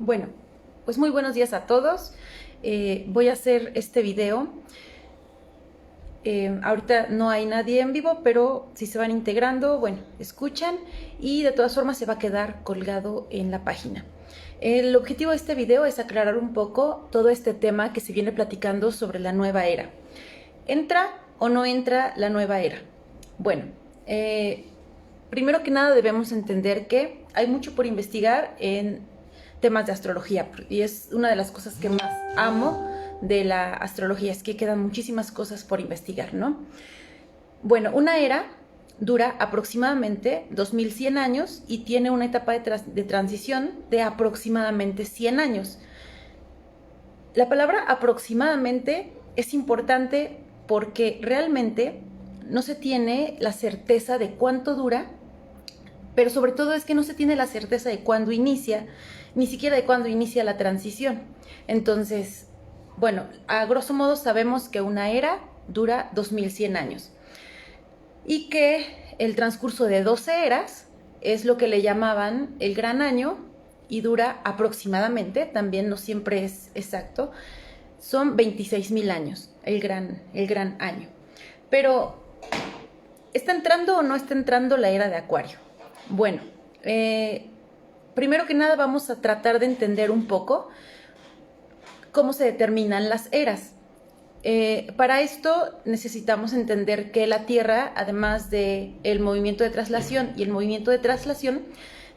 Bueno, pues muy buenos días a todos. Voy a hacer este video. Ahorita no hay nadie en vivo, pero si se van integrando, bueno, escuchan y de todas formas se va a quedar colgado en la página. El objetivo de este video es aclarar un poco todo este tema que se viene platicando sobre la nueva era. ¿Entra o no entra la nueva era? Bueno, primero que nada debemos entender que hay mucho por investigar en temas de astrología y es una de las cosas que más amo de la astrología, es que quedan muchísimas cosas por investigar, ¿no? Bueno, una era dura aproximadamente 2100 años y tiene una etapa de transición de aproximadamente 100 años. La palabra aproximadamente es importante porque realmente no se tiene la certeza de cuánto dura, pero sobre todo es que no se tiene la certeza de cuándo inicia, ni siquiera de cuándo inicia la transición. Entonces, bueno, a grosso modo sabemos que una era dura 2100 años y que el transcurso de 12 eras es lo que le llamaban el gran año y dura aproximadamente, también no siempre es exacto, son 26,000 años, el gran año. Pero, ¿está entrando o no está entrando la era de Acuario? Bueno, primero que nada vamos a tratar de entender un poco cómo se determinan las eras. Para esto necesitamos entender que la Tierra, además del movimiento de traslación y el movimiento de traslación,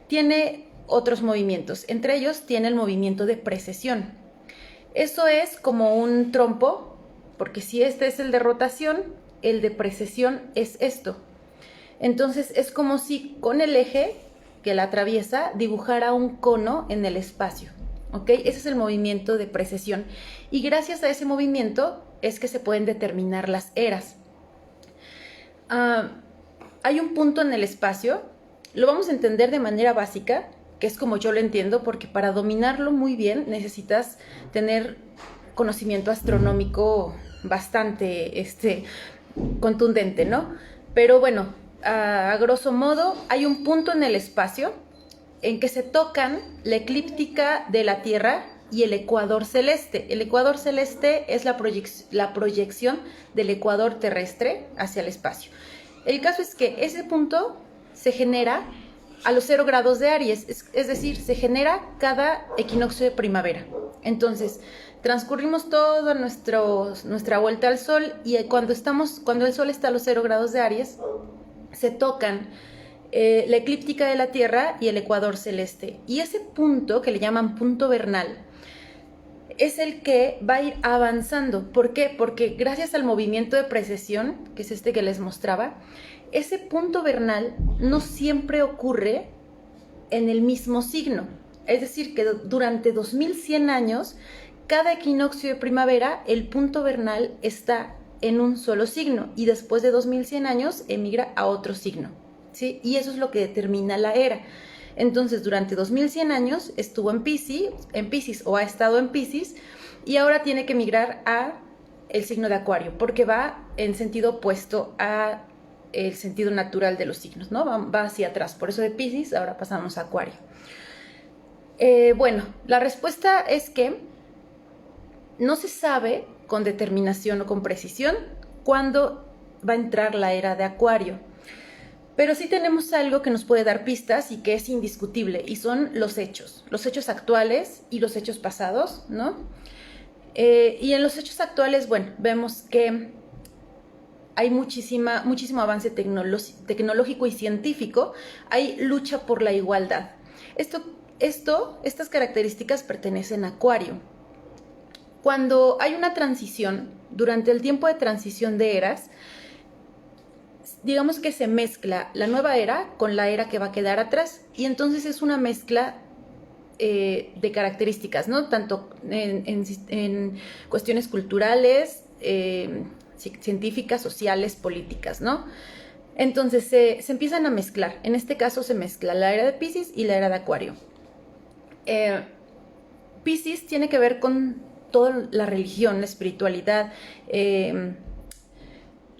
tiene otros movimientos. Entre ellos tiene el movimiento de precesión. Eso es como un trompo, porque si este es el de rotación, el de precesión es esto. Entonces es como si con el eje que la atraviesa dibujara un cono en el espacio. ¿Ok? Ese es el movimiento de precesión. Y gracias a ese movimiento es que se pueden determinar las eras. Hay un punto en el espacio, lo vamos a entender de manera básica, que es como yo lo entiendo, porque para dominarlo muy bien necesitas tener conocimiento astronómico bastante contundente, ¿no? Pero bueno, a grosso modo, hay un punto en el espacio en que se tocan la eclíptica de la Tierra y el ecuador celeste. El ecuador celeste es la proyección del ecuador terrestre hacia el espacio. El caso es que ese punto se genera a los 0 grados de Aries, es decir, se genera cada equinoccio de primavera. Entonces, transcurrimos toda nuestra vuelta al Sol y cuando el Sol está a los 0 grados de Aries, se tocan la eclíptica de la Tierra y el ecuador celeste. Y ese punto, que le llaman punto vernal, es el que va a ir avanzando. ¿Por qué? Porque gracias al movimiento de precesión, que es este que les mostraba, ese punto vernal no siempre ocurre en el mismo signo. Es decir, que durante 2100 años, cada equinoccio de primavera, el punto vernal está en un solo signo y después de 2100 años emigra a otro signo, ¿sí? Y eso es lo que determina la era. Entonces, durante 2100 años estuvo en Piscis o ha estado en Piscis y ahora tiene que migrar a el signo de Acuario porque va en sentido opuesto a el sentido natural de los signos, ¿no? Va hacia atrás. Por eso de Piscis ahora pasamos a Acuario. Bueno, la respuesta es que no se sabe con determinación o con precisión cuándo va a entrar la era de Acuario. Pero sí tenemos algo que nos puede dar pistas y que es indiscutible, y son los hechos actuales y los hechos pasados, ¿no? Y en los hechos actuales, bueno, vemos que hay muchísimo avance tecnológico y científico, hay lucha por la igualdad. Estas características pertenecen a Acuario. Cuando hay una transición, durante el tiempo de transición de eras, digamos que se mezcla la nueva era con la era que va a quedar atrás y entonces es una mezcla de características, ¿no? Tanto en cuestiones culturales, científicas, sociales, políticas, ¿no? Entonces se empiezan a mezclar. En este caso se mezcla la era de Piscis y la era de Acuario. Piscis tiene que ver con toda la religión, la espiritualidad,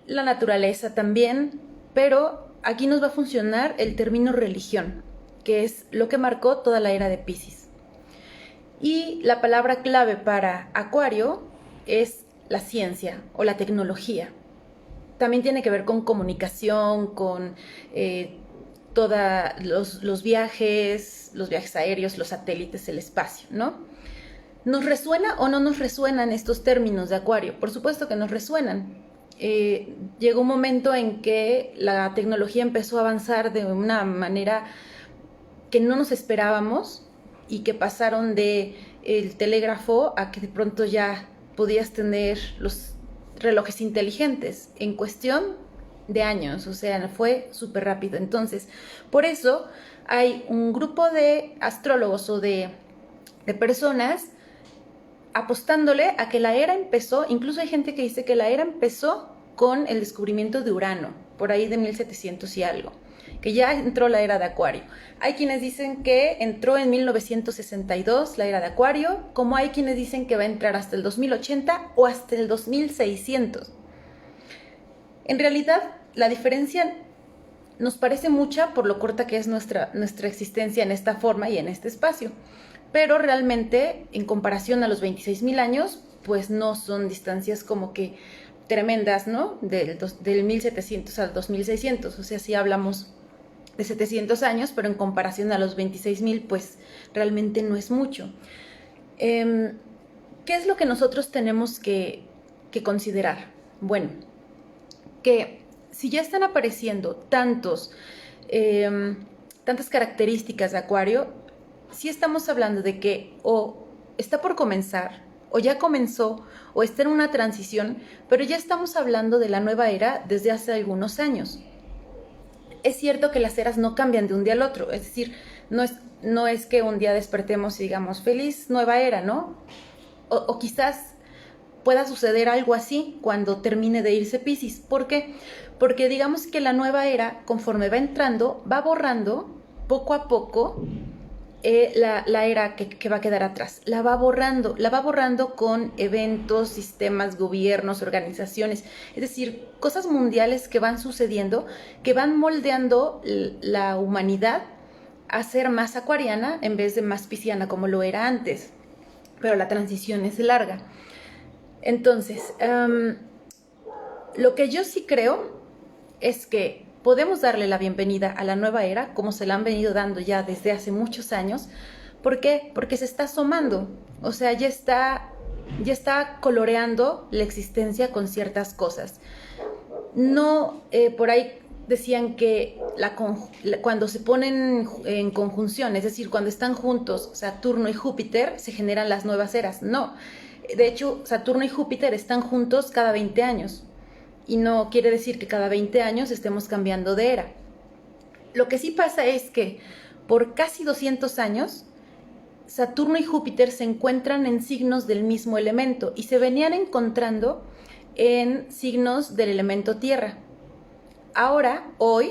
la naturaleza también, pero aquí nos va a funcionar el término religión, que es lo que marcó toda la era de Piscis. Y la palabra clave para Acuario es la ciencia o la tecnología. También tiene que ver con comunicación, con todos los viajes aéreos, los satélites, el espacio, ¿no? ¿Nos resuena o no nos resuenan estos términos de Acuario? Por supuesto que nos resuenan. Llegó un momento en que la tecnología empezó a avanzar de una manera que no nos esperábamos y que pasaron de el telégrafo a que de pronto ya podías tener los relojes inteligentes en cuestión de años, o sea, fue súper rápido. Entonces, por eso hay un grupo de astrólogos o de personas apostándole a que la era empezó, incluso hay gente que dice que la era empezó con el descubrimiento de Urano, por ahí de 1700 y algo, que ya entró la era de Acuario. Hay quienes dicen que entró en 1962 la era de Acuario, como hay quienes dicen que va a entrar hasta el 2080 o hasta el 2600. En realidad, la diferencia nos parece mucha por lo corta que es nuestra existencia en esta forma y en este espacio. Pero realmente, en comparación a los 26,000 años, pues no son distancias como que tremendas, ¿no? Del 1700 al 2600, o sea, si hablamos de 700 años, pero en comparación a los 26,000, pues realmente no es mucho. ¿Qué es lo que nosotros tenemos que considerar? Bueno, que si ya están apareciendo tantas características de Acuario, sí estamos hablando de que o está por comenzar, o ya comenzó, o está en una transición, pero ya estamos hablando de la nueva era desde hace algunos años. Es cierto que las eras no cambian de un día al otro, es decir, no es que un día despertemos y digamos, feliz nueva era, ¿no? O quizás pueda suceder algo así cuando termine de irse Piscis. ¿Por qué? Porque digamos que la nueva era, conforme va entrando, va borrando poco a poco la era que va a quedar atrás. La va borrando con eventos, sistemas, gobiernos, organizaciones, es decir, cosas mundiales que van sucediendo, que van moldeando la humanidad a ser más acuariana en vez de más pisciana como lo era antes. Pero la transición es larga. Entonces, lo que yo sí creo es que podemos darle la bienvenida a la nueva era, como se la han venido dando ya desde hace muchos años. ¿Por qué? Porque se está asomando, o sea, ya está coloreando la existencia con ciertas cosas. No, por ahí decían que cuando se ponen en conjunción, es decir, cuando están juntos Saturno y Júpiter, se generan las nuevas eras. No, de hecho, Saturno y Júpiter están juntos cada 20 años. Y no quiere decir que cada 20 años estemos cambiando de era. Lo que sí pasa es que por casi 200 años, Saturno y Júpiter se encuentran en signos del mismo elemento y se venían encontrando en signos del elemento tierra. Ahora, hoy,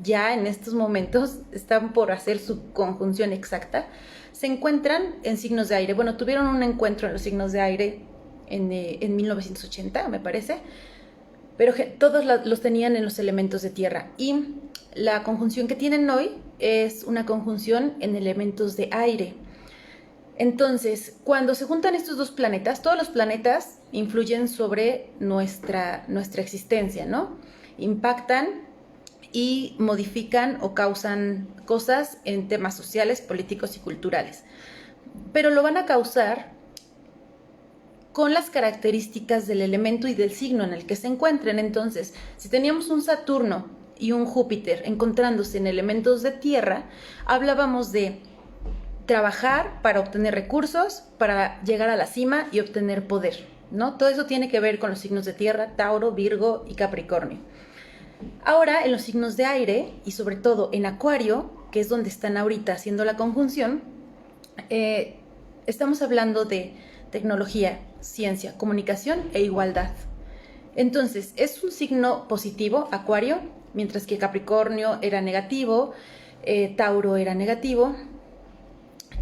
ya en estos momentos, están por hacer su conjunción exacta, se encuentran en signos de aire. Bueno, tuvieron un encuentro en los signos de aire en 1980, me parece, pero todos los tenían en los elementos de tierra. Y la conjunción que tienen hoy es una conjunción en elementos de aire. Entonces, cuando se juntan estos dos planetas, todos los planetas influyen sobre nuestra existencia, ¿no? Impactan y modifican o causan cosas en temas sociales, políticos y culturales. Pero lo van a causar con las características del elemento y del signo en el que se encuentren. Entonces, si teníamos un Saturno y un Júpiter encontrándose en elementos de tierra, hablábamos de trabajar para obtener recursos, para llegar a la cima y obtener poder, ¿no? Todo eso tiene que ver con los signos de tierra, Tauro, Virgo y Capricornio. Ahora, en los signos de aire, y sobre todo en Acuario, que es donde están ahorita haciendo la conjunción, estamos hablando de tecnología, ciencia, comunicación e igualdad. Entonces, es un signo positivo, Acuario, mientras que Capricornio era negativo, Tauro era negativo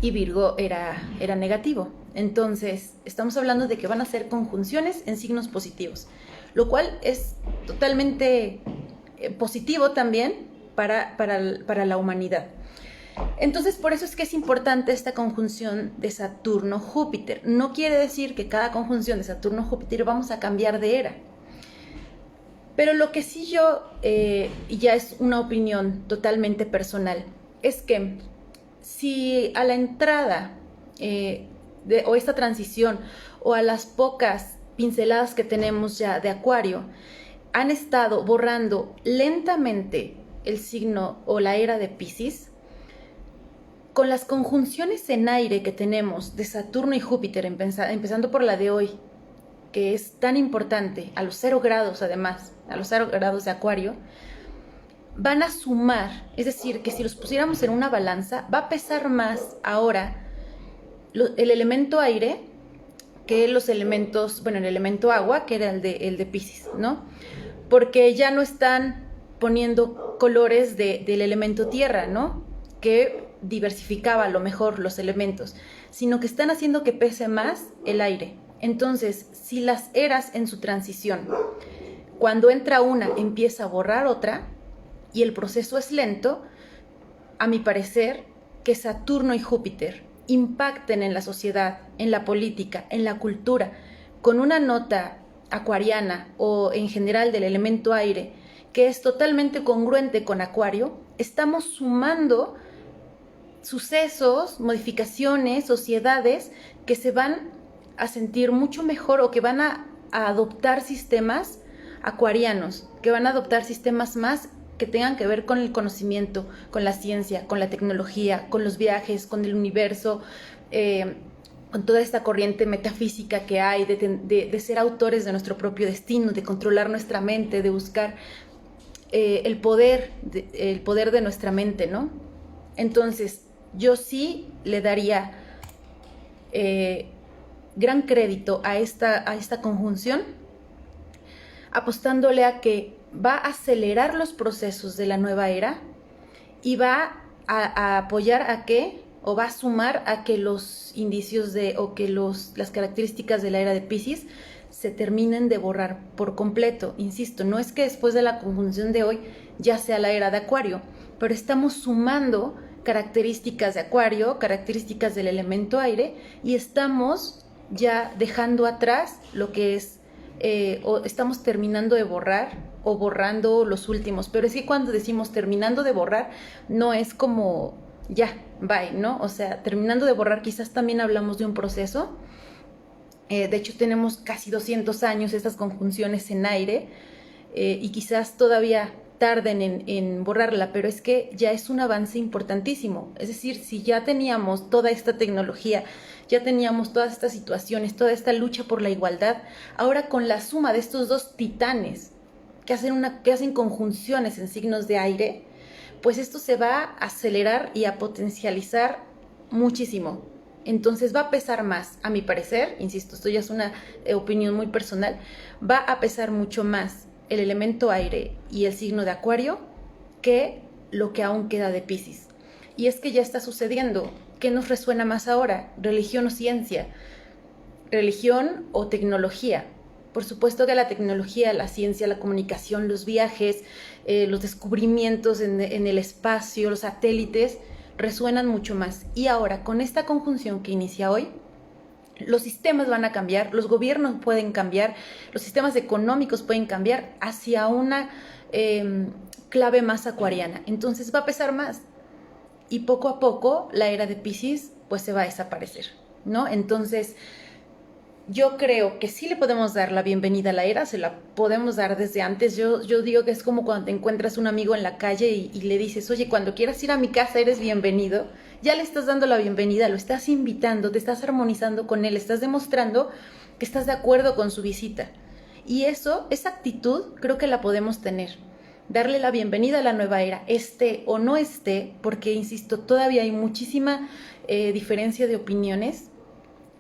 y Virgo era negativo. Entonces, estamos hablando de que van a ser conjunciones en signos positivos, lo cual es totalmente positivo también para la humanidad. Entonces, por eso es que es importante esta conjunción de Saturno-Júpiter. No quiere decir que cada conjunción de Saturno-Júpiter vamos a cambiar de era. Pero lo que sí yo, y ya es una opinión totalmente personal, es que si a la entrada o esta transición o a las pocas pinceladas que tenemos ya de Acuario han estado borrando lentamente el signo o la era de Piscis, con las conjunciones en aire que tenemos de Saturno y Júpiter, empezando por la de hoy, que es tan importante, a los 0 grados además, a los 0 grados de Acuario, van a sumar, es decir, que si los pusiéramos en una balanza, va a pesar más ahora el elemento aire que los elementos, bueno, el elemento agua, que era el de Piscis, ¿no? Porque ya no están poniendo colores del elemento tierra, ¿no? Que diversificaba a lo mejor los elementos, sino que están haciendo que pese más el aire. Entonces, si las eras en su transición, cuando entra una, empieza a borrar otra, y el proceso es lento, a mi parecer, que Saturno y Júpiter impacten en la sociedad, en la política, en la cultura, con una nota acuariana o en general del elemento aire, que es totalmente congruente con Acuario, estamos sumando sucesos, modificaciones, sociedades que se van a sentir mucho mejor o que van a adoptar sistemas acuarianos, que van a adoptar sistemas más que tengan que ver con el conocimiento, con la ciencia, con la tecnología, con los viajes, con el universo, con toda esta corriente metafísica que hay de ser autores de nuestro propio destino, de controlar nuestra mente, de buscar el poder de nuestra mente, ¿no? Entonces, yo sí le daría gran crédito a esta conjunción, apostándole a que va a acelerar los procesos de la nueva era y va a apoyar a que, o va a sumar a que los indicios o que las características de la era de Piscis se terminen de borrar por completo. Insisto, no es que después de la conjunción de hoy ya sea la era de Acuario, pero estamos sumando características de Acuario, características del elemento aire, y estamos ya dejando atrás lo que es, o estamos terminando de borrar o borrando los últimos. Pero es que cuando decimos terminando de borrar, no es como ya, bye, ¿no? O sea, terminando de borrar quizás también hablamos de un proceso. De hecho, tenemos casi 200 años estas conjunciones en aire, y quizás todavía tarden en borrarla, pero es que ya es un avance importantísimo. Es decir, si ya teníamos toda esta tecnología, ya teníamos todas estas situaciones, toda esta lucha por la igualdad, ahora con la suma de estos dos titanes que hacen conjunciones en signos de aire, pues esto se va a acelerar y a potencializar muchísimo. Entonces va a pesar más, a mi parecer, insisto, esto ya es una opinión muy personal, va a pesar mucho más el elemento aire y el signo de Acuario que lo que aún queda de Piscis. Y es que ya está sucediendo. ¿Qué nos resuena más ahora? ¿Religión o ciencia? ¿Religión o tecnología? Por supuesto que la tecnología, la ciencia, la comunicación, los viajes, los descubrimientos en el espacio, los satélites, resuenan mucho más. Y ahora, con esta conjunción que inicia hoy, los sistemas van a cambiar, los gobiernos pueden cambiar, los sistemas económicos pueden cambiar hacia una clave más acuariana. Entonces va a pesar más. Y poco a poco la era de Piscis pues se va a desaparecer, ¿no? Entonces yo creo que sí le podemos dar la bienvenida a la era, se la podemos dar desde antes. Yo digo que es como cuando te encuentras un amigo en la calle y le dices, oye, cuando quieras ir a mi casa eres bienvenido. Ya le estás dando la bienvenida, lo estás invitando, te estás armonizando con él, estás demostrando que estás de acuerdo con su visita. Y esa actitud creo que la podemos tener. Darle la bienvenida a la nueva era, esté o no esté, porque, insisto, todavía hay muchísima diferencia de opiniones.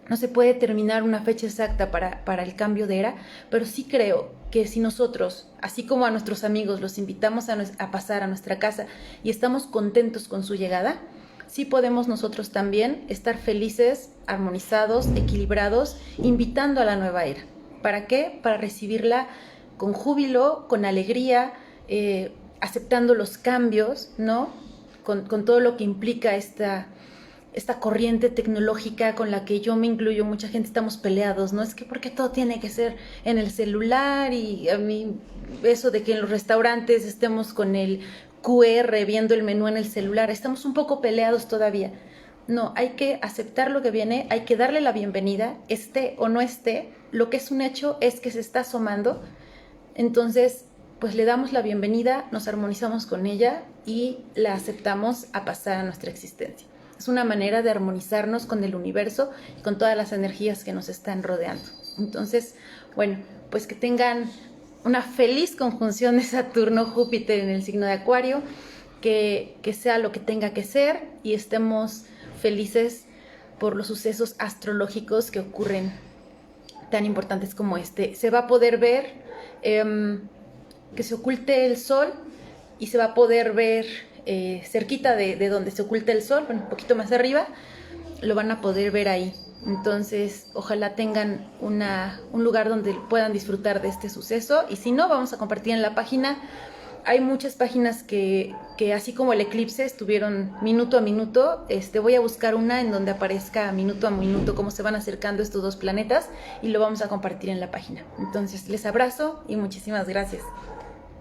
No se puede determinar una fecha exacta para el cambio de era, pero sí creo que si nosotros, así como a nuestros amigos, los invitamos a pasar a nuestra casa y estamos contentos con su llegada, sí podemos nosotros también estar felices, armonizados, equilibrados, invitando a la nueva era. ¿Para qué? Para recibirla con júbilo, con alegría, aceptando los cambios, ¿no? con todo lo que implica esta corriente tecnológica con la que yo me incluyo, mucha gente estamos peleados, ¿no? Es que porque todo tiene que ser en el celular, y a mí eso de que en los restaurantes estemos con el QR viendo el menú en el celular, estamos un poco peleados todavía. No, hay que aceptar lo que viene, hay que darle la bienvenida, esté o no esté. Lo que es un hecho es que se está asomando. Entonces, pues le damos la bienvenida, nos armonizamos con ella y la aceptamos a pasar a nuestra existencia. Es una manera de armonizarnos con el universo y con todas las energías que nos están rodeando. Entonces, bueno, pues que tengan una feliz conjunción de Saturno-Júpiter en el signo de Acuario, que sea lo que tenga que ser y estemos felices por los sucesos astrológicos que ocurren tan importantes como este. Se va a poder ver que se oculte el sol, y se va a poder ver cerquita de donde se oculta el sol, bueno, un poquito más arriba, lo van a poder ver ahí. Entonces, ojalá tengan un lugar donde puedan disfrutar de este suceso, y si no, vamos a compartir en la página. Hay muchas páginas que así como el eclipse estuvieron minuto a minuto. Voy a buscar una en donde aparezca minuto a minuto cómo se van acercando estos dos planetas, y lo vamos a compartir en la página. Entonces, les abrazo y muchísimas gracias.